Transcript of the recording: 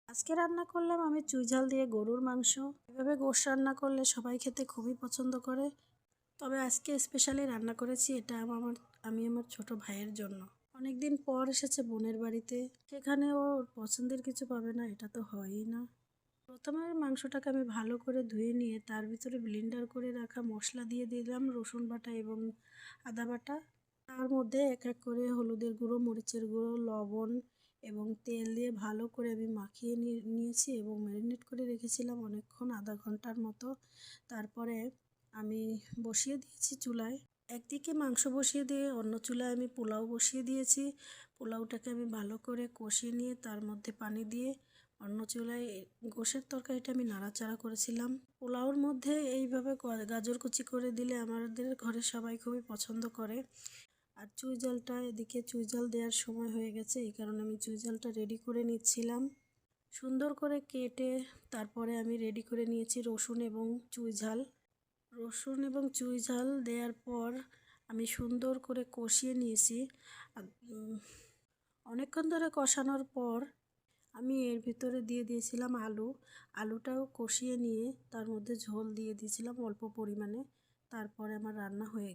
আজকে রান্না করলাম আমি চুই ঝাল দিয়ে গরুর মাংস। এভাবে গোশ রান্না করলে সবাই খেতে খুবই পছন্দ করে। তবে আজকে স্পেশালি রান্না করেছি এটা আমি আমার ছোট ভাইয়ের জন্য। অনেকদিন পর এসেছে বোনের বাড়িতে, সেখানে ওর পছন্দের কিছু পাবে না, এটা তো হয়ই না। প্রথমে মাংসটাকে আমি ভালো করে ধুয়ে নিয়ে তার ভিতরে ব্লেন্ডার করে রাখা মশলা দিয়ে দিলাম, রসুন বাটা এবং আদা বাটা। তার মধ্যে এক এক করে হলুদের গুঁড়ো, মরিচের গুঁড়ো, লবণ এবং তেল দিয়ে ভালো করে আমি মাখিয়ে নিয়েছি এবং ম্যারিনেট করে রেখেছিলাম অনেকক্ষণ, আধা ঘন্টার মতো। তারপরে আমি বসিয়ে দিয়েছি চুলায়। একদিকে মাংস বসিয়ে দিয়ে অন্য চুলায় আমি পোলাও বসিয়ে দিয়েছি। পোলাওটাকে আমি ভালো করে কষিয়ে নিয়ে তার মধ্যে পানি দিয়ে অন্য চুলায় গোশের তরকারিটা আমি নাড়াচাড়া করেছিলাম। পোলাওর মধ্যে এইভাবে গাজর কুচি করে দিলে আমাদের ঘরে সবাই খুবই পছন্দ করে। আর চুই ঝালটা এদিকে চুই ঝাল দেওয়ার সময় হয়ে গেছে, এই কারণে আমি চুই ঝালটা রেডি করে নিচ্ছিলাম। সুন্দর করে কেটে তারপরে আমি রেডি করে নিয়েছি রসুন এবং চুই ঝাল। রসুন এবং চুই ঝাল দেওয়ার পর আমি সুন্দর করে কষিয়ে নিয়েছি। অনেকক্ষণ ধরে কষানোর পর আমি এর ভিতরে দিয়ে দিয়েছিলাম আলুটাও কষিয়ে নিয়ে তার মধ্যে ঝোল দিয়ে দিয়েছিলাম অল্প পরিমাণে। তারপরে আমার রান্না হয়ে